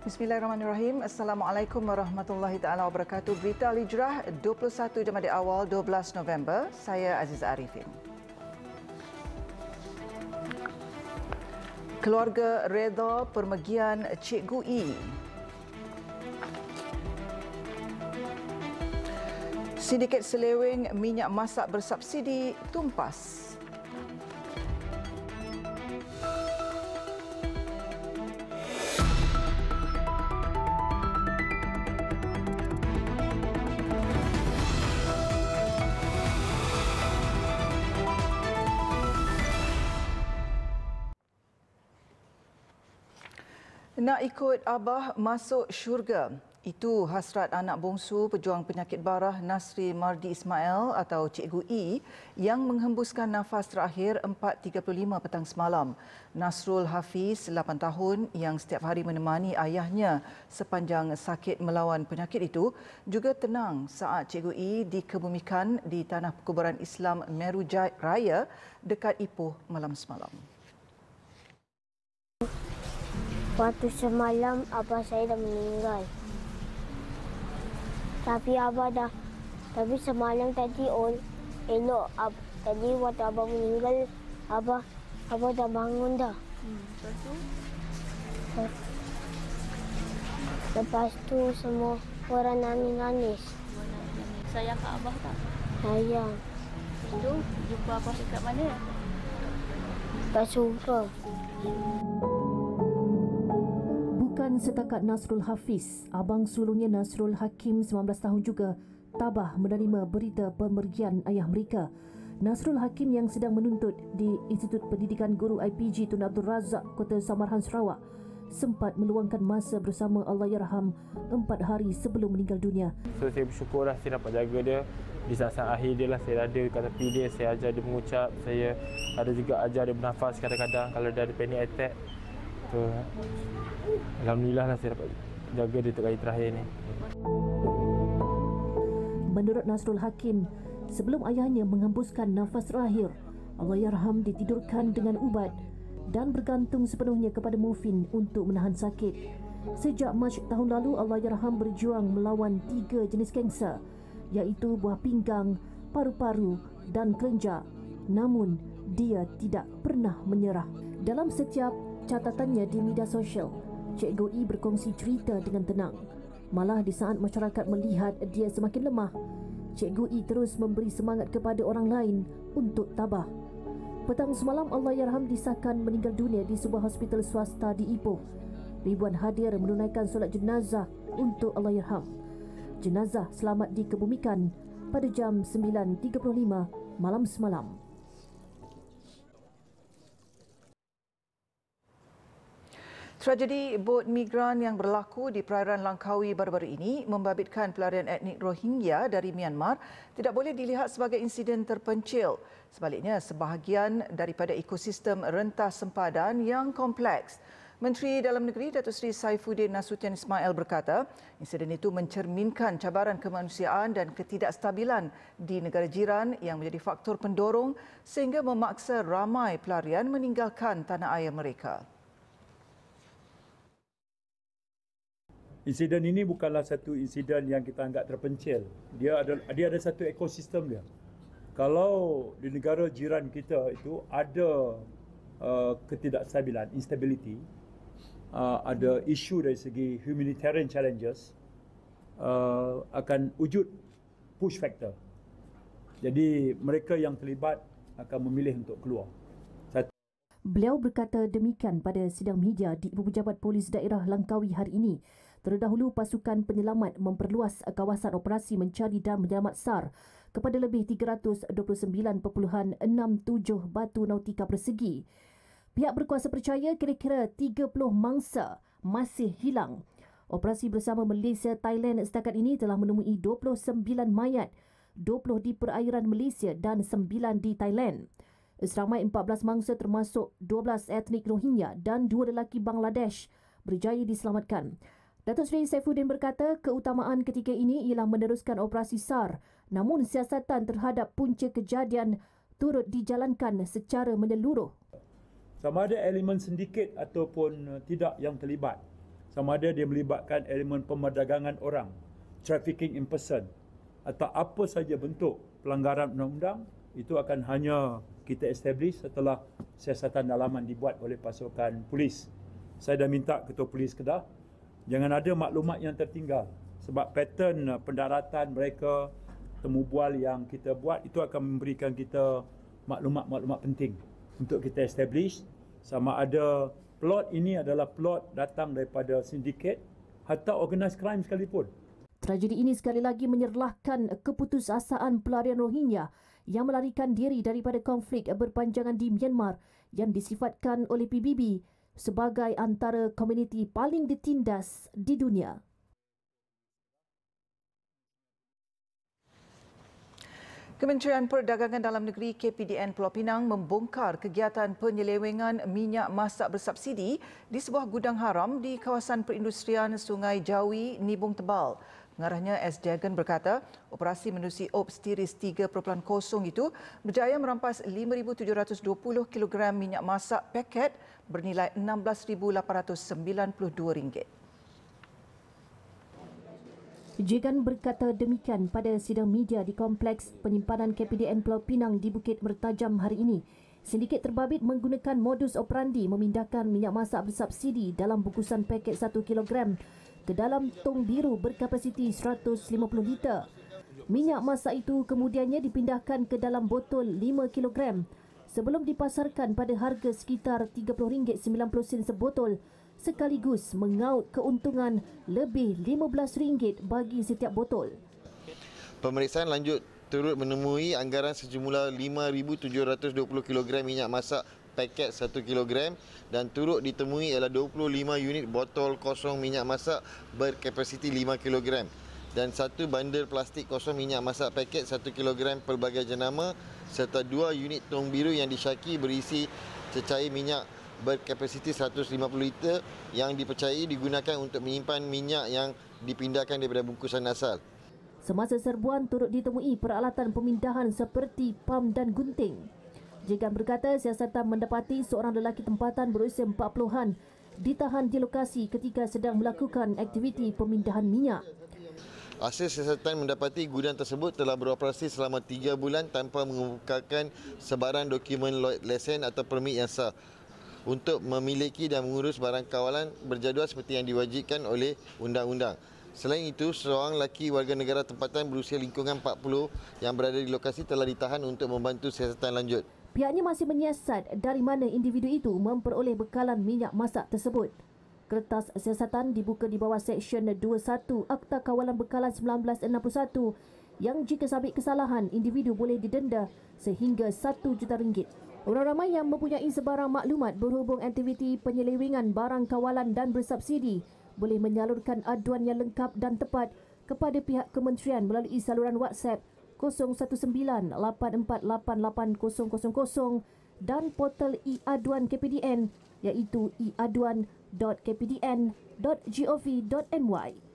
Bismillahirrahmanirrahim. Assalamualaikum warahmatullahi taala wabarakatuh. Berita Al-Hijrah 21 Jamadil Awal 12 November. Saya Aziza Arifin. Keluarga redha permergian Cikgu E. Sindiket seleweng minyak masak bersubsidi tumpas. Nak ikut abah masuk syurga. Itu hasrat anak bongsu pejuang penyakit barah Nasri Mardi Ismail atau Cikgu E yang menghembuskan nafas terakhir 4.35 petang semalam. Nasrul Hafiz, 8 tahun, yang setiap hari menemani ayahnya sepanjang sakit melawan penyakit itu, juga tenang saat Cikgu E dikebumikan di Tanah Perkuburan Islam Meru Raya dekat Ipoh malam semalam. Waktu semalam abah saya dah meninggal. Tapi semalam tadi elok. Tadi waktu abah meninggal, abah dah bangun dah. Lepas tu semua orang nangis-nangis. Sayang kat abah tak? Sayang. Itu jumpa abah dekat mana? Kat surga. Bukan setakat Nasrul Hafiz, abang sulungnya Nasrul Hakim 19 tahun juga tabah menerima berita pemergian ayah mereka. Nasrul Hakim yang sedang menuntut di Institut Pendidikan Guru IPG Tun Abdul Razak, Kota Samarhan, Sarawak, sempat meluangkan masa bersama Allahyarham 4 hari sebelum meninggal dunia. So, saya bersyukurlah saya dapat jaga dia. Di saat-saat akhir dia lah saya ada kat tepi dia, saya ajar dia mengucap, saya ada juga ajar dia bernafas kadang-kadang kalau dia ada panic attack. So, alhamdulillah lah saya dapat jaga dia untuk hari terakhir ni. Menurut Nasrul Hakim, sebelum ayahnya menghembuskan nafas terakhir, Allahyarham ditidurkan dengan ubat dan bergantung sepenuhnya kepada morfin untuk menahan sakit. Sejak Mac tahun lalu, Allahyarham berjuang melawan 3 jenis kanser, iaitu buah pinggang, paru-paru dan kelenjar. Namun, dia tidak pernah menyerah. Dalam setiap catatannya di media sosial, Cikgu E berkongsi cerita dengan tenang. Malah di saat masyarakat melihat dia semakin lemah, Cikgu E terus memberi semangat kepada orang lain untuk tabah. Petang semalam, Allahyarham disahkan meninggal dunia di sebuah hospital swasta di Ipoh. Ribuan hadir menunaikan solat jenazah untuk Allahyarham. Jenazah selamat dikebumikan pada jam 9.35 malam semalam. Tragedi bot migran yang berlaku di perairan Langkawi baru-baru ini membabitkan pelarian etnik Rohingya dari Myanmar tidak boleh dilihat sebagai insiden terpencil. Sebaliknya, sebahagian daripada ekosistem rentas sempadan yang kompleks. Menteri Dalam Negeri Datuk Seri Saifuddin Nasution Ismail berkata, insiden itu mencerminkan cabaran kemanusiaan dan ketidakstabilan di negara jiran yang menjadi faktor pendorong sehingga memaksa ramai pelarian meninggalkan tanah air mereka. Insiden ini bukanlah satu insiden yang kita anggap terpencil. Dia ada satu ekosistem dia. Kalau di negara jiran kita itu ada ketidakstabilan, instability, ada isu dari segi humanitarian challenges, akan wujud push factor. Jadi mereka yang terlibat akan memilih untuk keluar. Beliau berkata demikian pada sidang media di Ibu Pejabat Polis Daerah Langkawi hari ini. Terdahulu, pasukan penyelamat memperluas kawasan operasi mencari dan menyelamat SAR kepada lebih 329.67 batu nautika persegi. Pihak berkuasa percaya kira-kira 30 mangsa masih hilang. Operasi bersama Malaysia Thailand setakat ini telah menemui 29 mayat, 20 di perairan Malaysia dan 9 di Thailand. Seramai 14 mangsa termasuk 12 etnik Rohingya dan 2 lelaki Bangladesh berjaya diselamatkan. Datuk Seri Saifuddin berkata keutamaan ketiga ini ialah meneruskan operasi SAR, namun siasatan terhadap punca kejadian turut dijalankan secara menyeluruh. Sama ada elemen sindiket ataupun tidak yang terlibat. sama ada dia melibatkan elemen pemerdagangan orang, trafficking in person, atau apa saja bentuk pelanggaran undang-undang, itu akan hanya kita establish setelah siasatan dalaman dibuat oleh pasukan polis. Saya dah minta Ketua Polis Kedah, jangan ada maklumat yang tertinggal, sebab pattern pendaratan mereka, temu bual yang kita buat, itu akan memberikan kita maklumat-maklumat penting untuk kita establish sama ada plot ini adalah plot datang daripada sindiket atau organised crime sekalipun. Tragedi ini sekali lagi menyerlahkan keputusasaan pelarian Rohingya yang melarikan diri daripada konflik berpanjangan di Myanmar yang disifatkan oleh PBB sebagai antara komuniti paling ditindas di dunia. Kementerian Perdagangan Dalam Negeri KPDN Pulau Pinang membongkar kegiatan penyelewengan minyak masak bersubsidi di sebuah gudang haram di kawasan perindustrian Sungai Jawi, Nibong Tebal. Pengarahnya S. Jagan berkata, operasi menerusi OPS Tiris 3.0 itu berjaya merampas 5,720 kg minyak masak paket bernilai RM16,892. Jagan berkata demikian pada sidang media di Kompleks Penyimpanan KPDN Pulau Pinang di Bukit Mertajam hari ini. Sindiket terbabit menggunakan modus operandi memindahkan minyak masak bersubsidi dalam bungkusan paket 1 kg ke dalam tong biru berkapasiti 150 liter. Minyak masak itu kemudiannya dipindahkan ke dalam botol 5 kg sebelum dipasarkan pada harga sekitar RM30.90 sebotol, sekaligus mengaut keuntungan lebih RM15 bagi setiap botol. Pemeriksaan lanjut turut menemui anggaran sejumlah 5,720 kg minyak masak paket 1 kg dan turut ditemui ialah 25 unit botol kosong minyak masak berkapasiti 5 kg dan 1 bandel plastik kosong minyak masak paket 1 kg pelbagai jenama serta 2 unit tong biru yang disyaki berisi cecair minyak berkapasiti 150 liter yang dipercayai digunakan untuk menyimpan minyak yang dipindahkan daripada bungkusan asal. Semasa serbuan turut ditemui peralatan pemindahan seperti pam dan gunting. Jagan berkata siasatan mendapati seorang lelaki tempatan berusia 40-an ditahan di lokasi ketika sedang melakukan aktiviti pemindahan minyak. Hasil siasatan mendapati gudang tersebut telah beroperasi selama 3 bulan tanpa mengemukakan sebarang dokumen lesen atau permit yang sah untuk memiliki dan mengurus barang kawalan berjadual seperti yang diwajibkan oleh undang-undang. Selain itu, seorang lelaki warga negara tempatan berusia lingkungan 40 yang berada di lokasi telah ditahan untuk membantu siasatan lanjut. Pihaknya masih menyiasat dari mana individu itu memperoleh bekalan minyak masak tersebut. Kertas siasatan dibuka di bawah Seksyen 21 Akta Kawalan Bekalan 1961 yang jika sabit kesalahan, individu boleh didenda sehingga RM1 juta. Orang ramai yang mempunyai sebarang maklumat berhubung aktiviti penyelewengan barang kawalan dan bersubsidi boleh menyalurkan aduan yang lengkap dan tepat kepada pihak kementerian melalui saluran WhatsApp 019-8488-000 dan portal e-aduan KPDN iaitu e-aduan.kpdn.gov.my.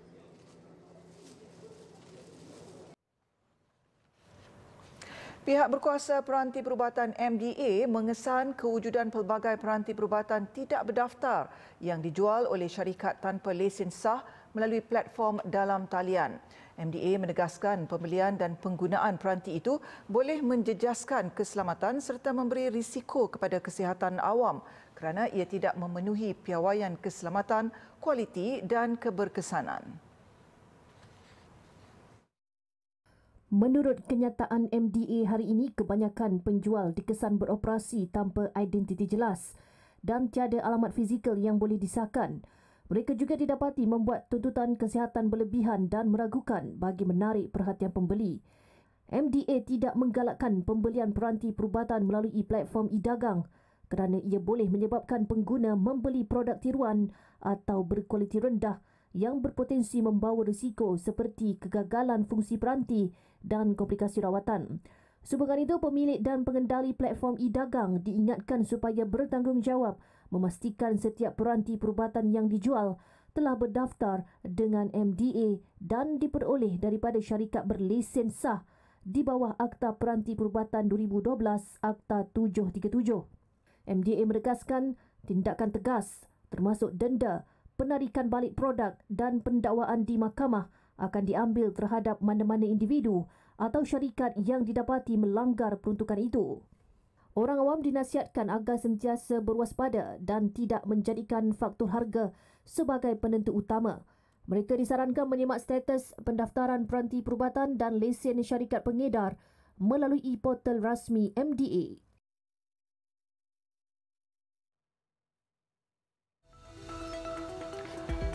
Pihak berkuasa peranti perubatan MDA mengesan kewujudan pelbagai peranti perubatan tidak berdaftar yang dijual oleh syarikat tanpa lesen sah melalui platform dalam talian. MDA menegaskan pembelian dan penggunaan peranti itu boleh menjejaskan keselamatan serta memberi risiko kepada kesihatan awam kerana ia tidak memenuhi piawaian keselamatan, kualiti dan keberkesanan. Menurut kenyataan MDA hari ini, kebanyakan penjual dikesan beroperasi tanpa identiti jelas dan tiada alamat fizikal yang boleh disahkan. Mereka juga didapati membuat tuntutan kesihatan berlebihan dan meragukan bagi menarik perhatian pembeli. MDA tidak menggalakkan pembelian peranti perubatan melalui platform e-dagang kerana ia boleh menyebabkan pengguna membeli produk tiruan atau berkualiti rendah yang berpotensi membawa risiko seperti kegagalan fungsi peranti dan komplikasi rawatan. Sehubungan itu, pemilik dan pengendali platform e-dagang diingatkan supaya bertanggungjawab memastikan setiap peranti perubatan yang dijual telah berdaftar dengan MDA dan diperoleh daripada syarikat berlesen sah di bawah Akta Peranti Perubatan 2012 Akta 737. MDA menegaskan tindakan tegas termasuk denda penarikan balik produk dan pendakwaan di mahkamah akan diambil terhadap mana-mana individu atau syarikat yang didapati melanggar peruntukan itu. Orang awam dinasihatkan agar sentiasa berwaspada dan tidak menjadikan faktor harga sebagai penentu utama. Mereka disarankan menyemak status pendaftaran peranti perubatan dan lesen syarikat pengedar melalui portal rasmi MDA.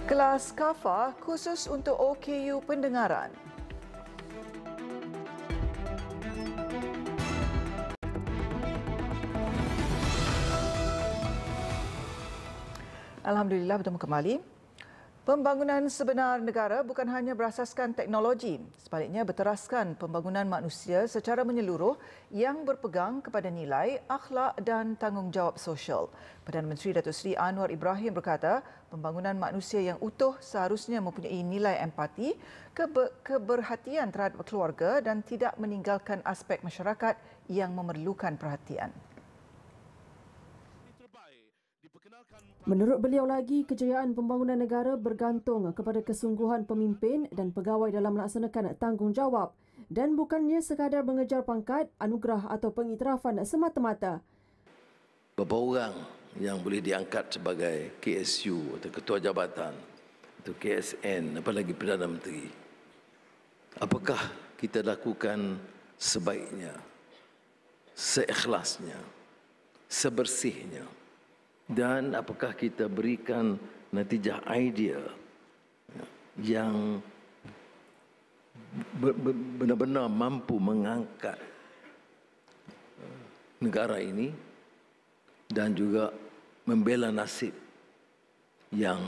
Kelas KAFA khusus untuk OKU pendengaran. Alhamdulillah, bertemu kembali. Pembangunan sebenar negara bukan hanya berasaskan teknologi, sebaliknya berteraskan pembangunan manusia secara menyeluruh yang berpegang kepada nilai, akhlak dan tanggungjawab sosial. Perdana Menteri Datuk Seri Anwar Ibrahim berkata, pembangunan manusia yang utuh seharusnya mempunyai nilai empati, keberhatian terhadap keluarga dan tidak meninggalkan aspek masyarakat yang memerlukan perhatian. Menurut beliau lagi, kejayaan pembangunan negara bergantung kepada kesungguhan pemimpin dan pegawai dalam melaksanakan tanggungjawab dan bukannya sekadar mengejar pangkat, anugerah atau pengiktirafan semata-mata. Berapa orang yang boleh diangkat sebagai KSU atau Ketua Jabatan atau KSN, apalagi Perdana Menteri? Apakah kita lakukan sebaiknya, seikhlasnya, sebersihnya? Dan apakah kita berikan natijah idea yang benar-benar mampu mengangkat negara ini dan juga membela nasib yang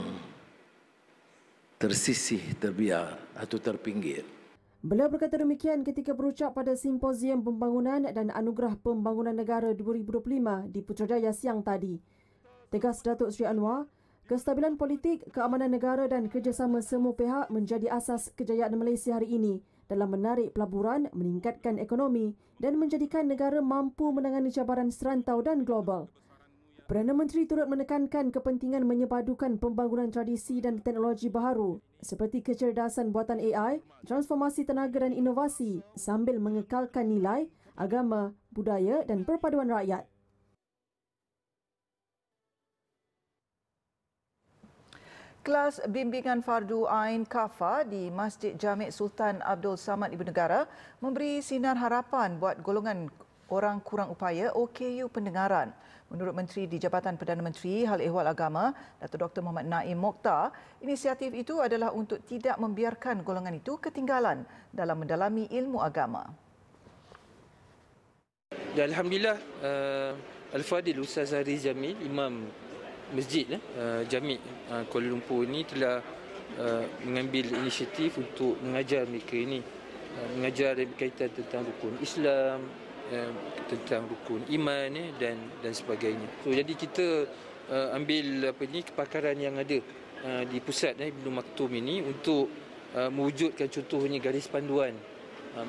tersisih, terbiar atau terpinggir. Beliau berkata demikian ketika berucap pada Simposium Pembangunan dan Anugerah Pembangunan Negara 2025 di Putrajaya siang tadi. Tegas Datuk Seri Anwar, kestabilan politik, keamanan negara dan kerjasama semua pihak menjadi asas kejayaan Malaysia hari ini dalam menarik pelaburan, meningkatkan ekonomi dan menjadikan negara mampu menangani cabaran serantau dan global. Perdana Menteri turut menekankan kepentingan menyepadukan pembangunan tradisi dan teknologi baharu seperti kecerdasan buatan AI, transformasi tenaga dan inovasi sambil mengekalkan nilai, agama, budaya dan perpaduan rakyat. Kelas bimbingan Fardu Ain KAFA di Masjid Jami' Sultan Abdul Samad Ibu Negara memberi sinar harapan buat golongan orang kurang upaya OKU pendengaran. Menurut Menteri di Jabatan Perdana Menteri Hal Ehwal Agama, Datuk Dr. Muhammad Naim Mokhtar, inisiatif itu adalah untuk tidak membiarkan golongan itu ketinggalan dalam mendalami ilmu agama. Dan Alhamdulillah, Al-Fadil Ustaz Haris Jamil, Imam Masjid Jami' Kuala Lumpur ini telah mengambil inisiatif untuk mengajar mereka ini, mengajar berkaitan tentang rukun Islam, tentang rukun iman dan sebagainya. So, jadi kita ambil kepakaran yang ada di pusat Ibnu Maktum ini untuk mewujudkan contohnya garis panduan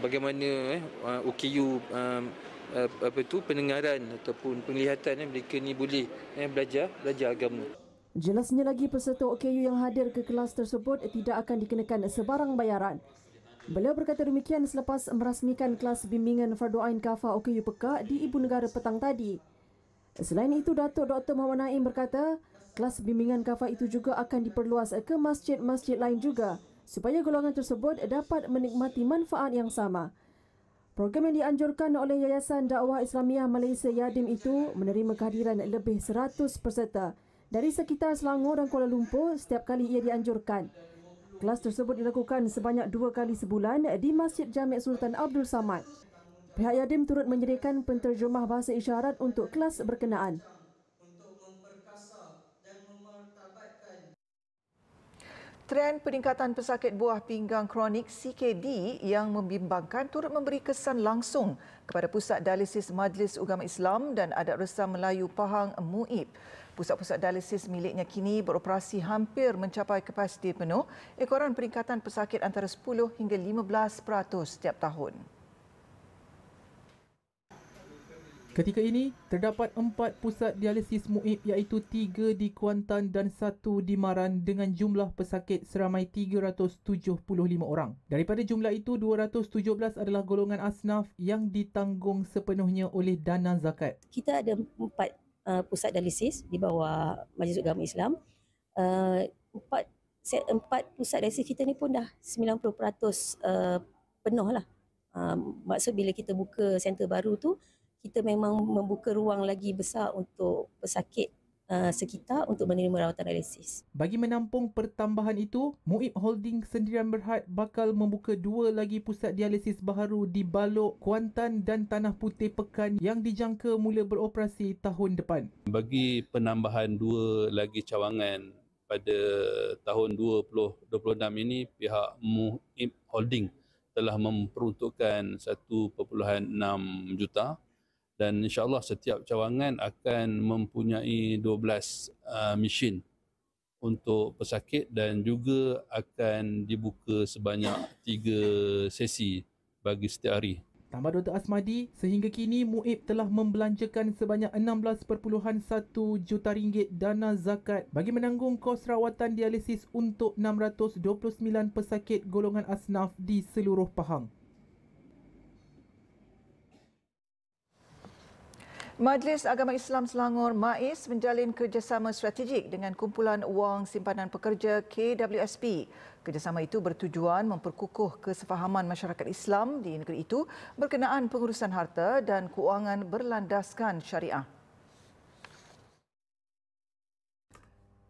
bagaimana OKU pendengaran ataupun penglihatan mereka ni boleh belajar agama. Jelasnya lagi, peserta OKU yang hadir ke kelas tersebut tidak akan dikenakan sebarang bayaran. Beliau berkata demikian selepas merasmikan kelas bimbingan Fardu Ain KAFA OKU Perak di Ibu Negara petang tadi. Selain itu, Datuk Dr. Muhammad Naim berkata, kelas bimbingan KAFA itu juga akan diperluas ke masjid-masjid lain juga supaya golongan tersebut dapat menikmati manfaat yang sama. Program yang dianjurkan oleh Yayasan Dakwah Islamiah Malaysia Yadim itu menerima kehadiran lebih 100 peserta dari sekitar Selangor dan Kuala Lumpur setiap kali ia dianjurkan. Kelas tersebut dilakukan sebanyak 2 kali sebulan di Masjid Jami' Sultan Abdul Samad. Pihak Yadim turut menyediakan penterjemah bahasa isyarat untuk kelas berkenaan. Tren peningkatan pesakit buah pinggang kronik CKD yang membimbangkan turut memberi kesan langsung kepada Pusat Dialisis Majlis Ugama Islam dan Adat Resam Melayu Pahang MUIP. Pusat-pusat dialisis miliknya kini beroperasi hampir mencapai kapasiti penuh, ekoran peningkatan pesakit antara 10 hingga 15% setiap tahun. Ketika ini, terdapat 4 pusat dialisis MUIB iaitu 3 di Kuantan dan 1 di Maran dengan jumlah pesakit seramai 375 orang. Daripada jumlah itu, 217 adalah golongan asnaf yang ditanggung sepenuhnya oleh dana zakat. Kita ada 4 pusat dialisis di bawah Majlis Agama Islam. 4 pusat dialisis kita ni pun dah 90% penuh lah. Maksud bila kita buka center baru tu, kita memang membuka ruang lagi besar untuk pesakit sekitar untuk menerima rawatan dialisis. Bagi menampung pertambahan itu, MUIB Holding Sendirian Berhad bakal membuka 2 lagi pusat dialisis baharu di Balok, Kuantan dan Tanah Putih Pekan yang dijangka mula beroperasi tahun depan. Bagi penambahan 2 lagi cawangan pada tahun 2026 ini, pihak MUIB Holding telah memperuntukkan 1.6 juta. Dan insyaAllah setiap cawangan akan mempunyai 12 mesin untuk pesakit dan juga akan dibuka sebanyak 3 sesi bagi setiap hari. Tambah Dr. Asmadi, sehingga kini MUIB telah membelanjakan sebanyak 16.1 juta ringgit dana zakat bagi menanggung kos rawatan dialisis untuk 629 pesakit golongan asnaf di seluruh Pahang. Majlis Agama Islam Selangor MAIS menjalin kerjasama strategik dengan Kumpulan Wang Simpanan Pekerja KWSP. Kerjasama itu bertujuan memperkukuh kesefahaman masyarakat Islam di negeri itu berkenaan pengurusan harta dan kewangan berlandaskan syariah.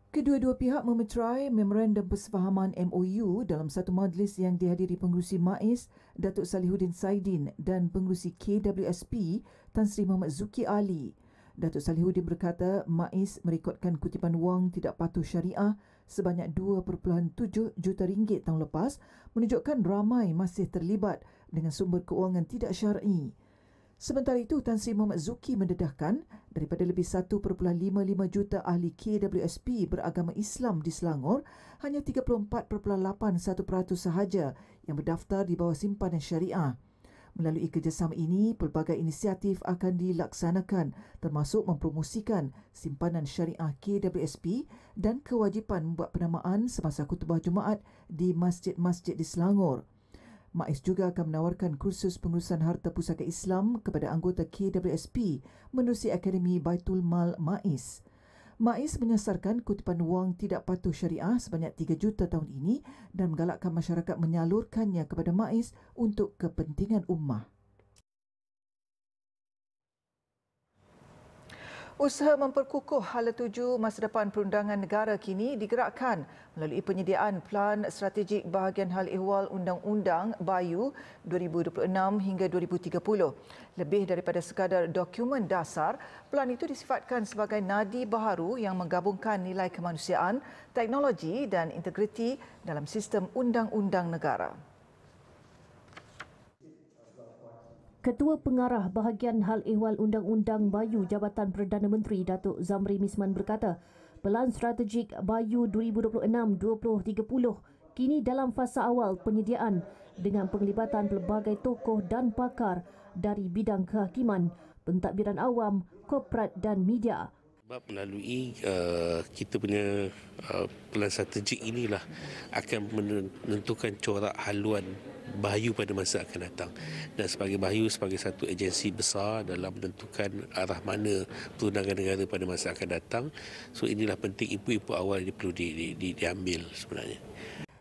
Kedua-dua pihak memeterai memorandum persefahaman MOU dalam satu majlis yang dihadiri pengerusi MAIS, Datuk Salihuddin Saidin dan pengerusi KWSP, Tan Sri Muhammad Zuki Ali. Datuk Salihuddin berkata MAIS merekodkan kutipan wang tidak patuh syariah sebanyak 2.7 juta ringgit tahun lepas menunjukkan ramai masih terlibat dengan sumber kewangan tidak syar'i. Sementara itu, Tan Sri Muhammad Zuki mendedahkan daripada lebih 1.55 juta ahli KWSP beragama Islam di Selangor, hanya 34.81% sahaja yang berdaftar di bawah simpanan syariah. Melalui kerjasama ini, pelbagai inisiatif akan dilaksanakan termasuk mempromosikan simpanan syariah KWSP dan kewajipan membuat penamaan semasa khutbah Jumaat di masjid-masjid di Selangor. MAIS juga akan menawarkan kursus pengurusan harta pusaka Islam kepada anggota KWSP menerusi Akademi Baitul Mal MAIS. MAIS menyasarkan kutipan wang tidak patuh syariah sebanyak 3 juta tahun ini dan menggalakkan masyarakat menyalurkannya kepada MAIS untuk kepentingan ummah. Usaha memperkukuh hala tuju masa depan perundangan negara kini digerakkan melalui penyediaan Pelan Strategik Bahagian Hal Ehwal Undang-Undang BAYU 2026 hingga 2030. Lebih daripada sekadar dokumen dasar, pelan itu disifatkan sebagai nadi baharu yang menggabungkan nilai kemanusiaan, teknologi dan integriti dalam sistem undang-undang negara. Ketua Pengarah Bahagian Hal Ehwal Undang-Undang BAYU Jabatan Perdana Menteri Datuk Zamri Misman berkata, Pelan Strategik BAYU 2026-2030 kini dalam fasa awal penyediaan dengan penglibatan pelbagai tokoh dan pakar dari bidang kehakiman, pentadbiran awam, korporat dan media. Sebab melalui kita punya pelan strategik inilah akan menentukan corak haluan BAYU pada masa akan datang. Dan sebagai BAYU sebagai satu agensi besar dalam menentukan arah mana perundangan negara pada masa akan datang. So inilah penting input-input awal ini perlu diambil sebenarnya.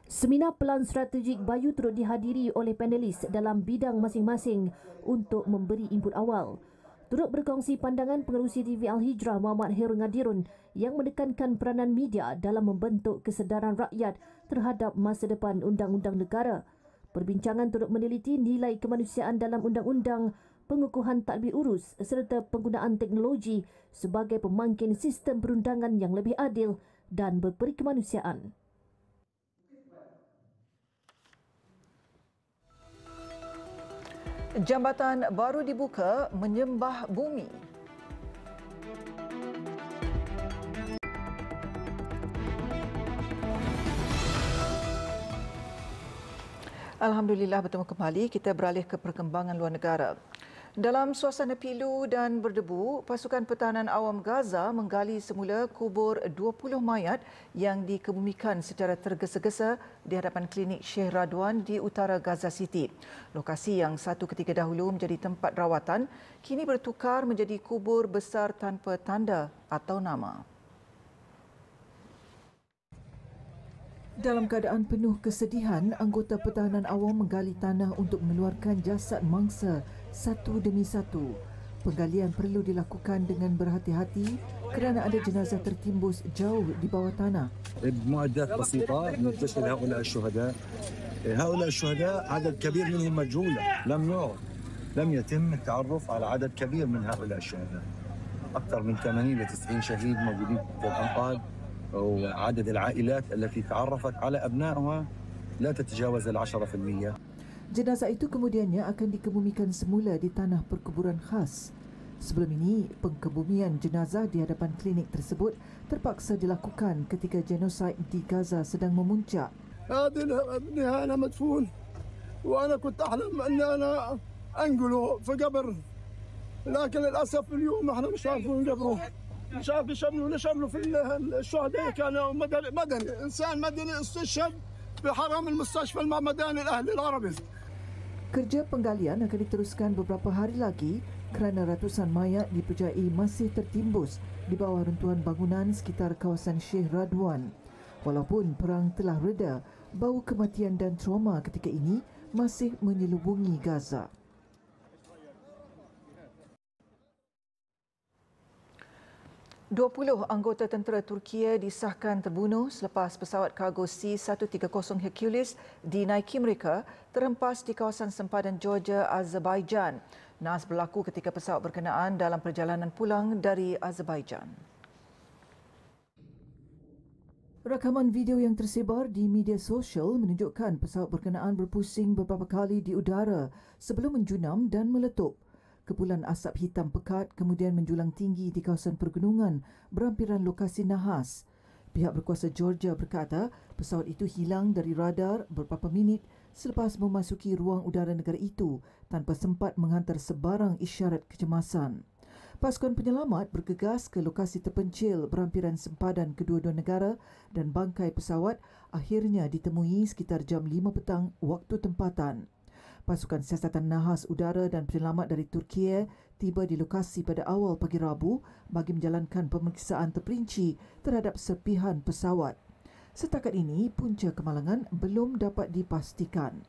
Seminar Pelan Strategik BAYU turut dihadiri oleh panelis dalam bidang masing-masing untuk memberi input awal. Turut berkongsi pandangan pengerusi TV Al-Hijrah Muhammad Hairul Ngadirun yang menekankan peranan media dalam membentuk kesedaran rakyat terhadap masa depan undang-undang negara. Perbincangan turut meneliti nilai kemanusiaan dalam undang-undang, pengukuhan tadbir urus serta penggunaan teknologi sebagai pemangkin sistem perundangan yang lebih adil dan berperi kemanusiaan. Jambatan baru dibuka menyembah bumi. Alhamdulillah, bertemu kembali. Kita beralih ke perkembangan luar negara. Dalam suasana pilu dan berdebu, pasukan pertahanan awam Gaza menggali semula kubur 20 mayat yang dikebumikan secara tergesa-gesa di hadapan klinik Sheikh Radwan di utara Gaza City. Lokasi yang satu ketika dahulu menjadi tempat rawatan kini bertukar menjadi kubur besar tanpa tanda atau nama. Dalam keadaan penuh kesedihan, anggota pertahanan awam menggali tanah untuk mengeluarkan jasad mangsa satu demi satu. Penggalian perlu dilakukan dengan berhati-hati kerana ada jenazah tertimbus jauh di bawah tanah. بمعدات بسيطة نكتشف هؤلاء الشهداء. هؤلاء الشهداء عدد كبير منهم مجهولة، لم يتم التعرف على عدد كبير من هؤلاء الشهداء. أكثر من 80 ل 90 شهيد موجودين في الأنقاض، وعدد العائلات التي تعرفت على أبنائها لا تتجاوز 10%. Jenazah itu kemudiannya akan dikebumikan semula di tanah perkuburan khas. Sebelum ini, pengkebumian jenazah di hadapan klinik tersebut terpaksa dilakukan ketika genosid di Gaza sedang memuncak. أنا مدفون وأنا كنت أحلم أن أنا أنقله في قبر، لكن للأسف اليوم احنا مش عارفين قبره، مش عارف نشمله في الشهداء. كان مدني، إنسان مدني استشهد بحرم المستشفى المعمداني الأهلي العربي. Kerja penggalian akan diteruskan beberapa hari lagi kerana ratusan mayat dipercayai masih tertimbus di bawah runtuhan bangunan sekitar kawasan Sheikh Radwan. Walaupun perang telah reda, bau kematian dan trauma ketika ini masih menyelubungi Gaza. Dua 20 anggota tentera Turkiye disahkan terbunuh selepas pesawat kargo C-130 Hercules dinaiki mereka terhempas di kawasan sempadan Georgia, Azerbaijan. Nas berlaku ketika pesawat berkenaan dalam perjalanan pulang dari Azerbaijan. Rakaman video yang tersebar di media sosial menunjukkan pesawat berkenaan berpusing beberapa kali di udara sebelum menjunam dan meletup. Kepulan asap hitam pekat kemudian menjulang tinggi di kawasan pergunungan berhampiran lokasi nahas. Pihak berkuasa Georgia berkata pesawat itu hilang dari radar beberapa minit selepas memasuki ruang udara negara itu tanpa sempat menghantar sebarang isyarat kecemasan. Pasukan penyelamat bergegas ke lokasi terpencil berhampiran sempadan kedua-dua negara dan bangkai pesawat akhirnya ditemui sekitar jam 5 petang waktu tempatan. Pasukan siasatan nahas udara dan penyelamat dari Turkiye tiba di lokasi pada awal pagi Rabu bagi menjalankan pemeriksaan terperinci terhadap serpihan pesawat. Setakat ini, punca kemalangan belum dapat dipastikan.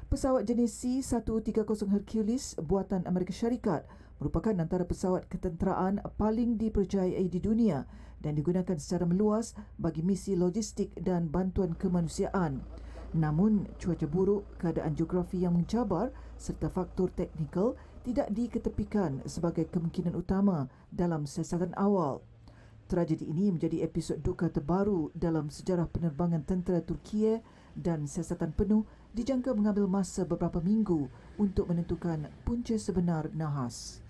Pesawat jenis C-130 Hercules buatan Amerika Syarikat merupakan antara pesawat ketenteraan paling dipercayai di dunia dan digunakan secara meluas bagi misi logistik dan bantuan kemanusiaan. Namun, cuaca buruk, keadaan geografi yang mencabar serta faktor teknikal tidak diketepikan sebagai kemungkinan utama dalam siasatan awal. Tragedi ini menjadi episod duka terbaru dalam sejarah penerbangan tentera Turkiye dan siasatan penuh dijangka mengambil masa beberapa minggu untuk menentukan punca sebenar nahas.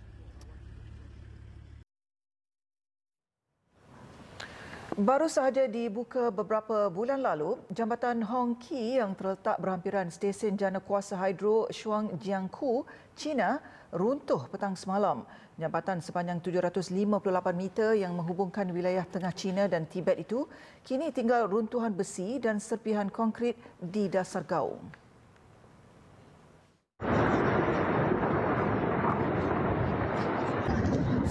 Baru sahaja dibuka beberapa bulan lalu, jambatan Hong Qi yang terletak berhampiran stesen jana kuasa hidro Shuangjiangku, China, runtuh petang semalam. Jambatan sepanjang 758 meter yang menghubungkan wilayah tengah China dan Tibet itu kini tinggal runtuhan besi dan serpihan konkrit di dasar gaung.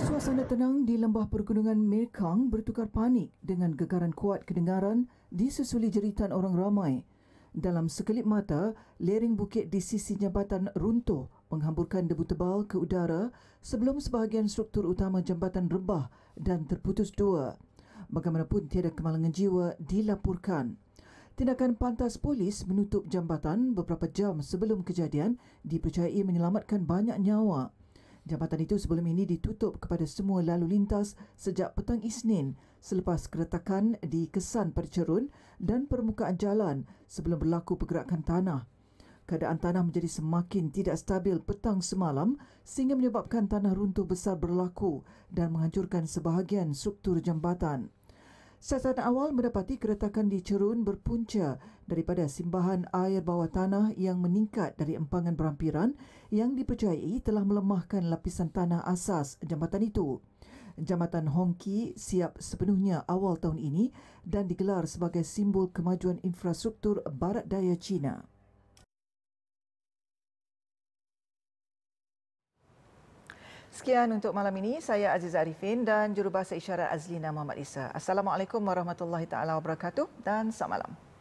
Suasana tenang di lembah pergunungan Mekong bertukar panik dengan gegaran kuat kedengaran disusuli jeritan orang ramai. Dalam sekelip mata, lereng bukit di sisi jambatan runtuh menghamburkan debu tebal ke udara sebelum sebahagian struktur utama jambatan rebah dan terputus dua. Bagaimanapun tiada kemalangan jiwa dilaporkan. Tindakan pantas polis menutup jambatan beberapa jam sebelum kejadian dipercayai menyelamatkan banyak nyawa. Jambatan itu sebelum ini ditutup kepada semua lalu lintas sejak petang Isnin selepas keretakan dikesan pada cerun dan permukaan jalan sebelum berlaku pergerakan tanah. Keadaan tanah menjadi semakin tidak stabil petang semalam sehingga menyebabkan tanah runtuh besar berlaku dan menghancurkan sebahagian struktur jambatan. Siasatan awal mendapati keretakan di Cerun berpunca daripada simbahan air bawah tanah yang meningkat dari empangan berampiran yang dipercayai telah melemahkan lapisan tanah asas jambatan itu. Jambatan Hongki siap sepenuhnya awal tahun ini dan digelar sebagai simbol kemajuan infrastruktur barat daya China. Sekian untuk malam ini. Saya Aziza Arifin dan Jurubahasa Isyarat Azlina Muhammad Isa. Assalamualaikum warahmatullahi taala wabarakatuh dan selamat malam.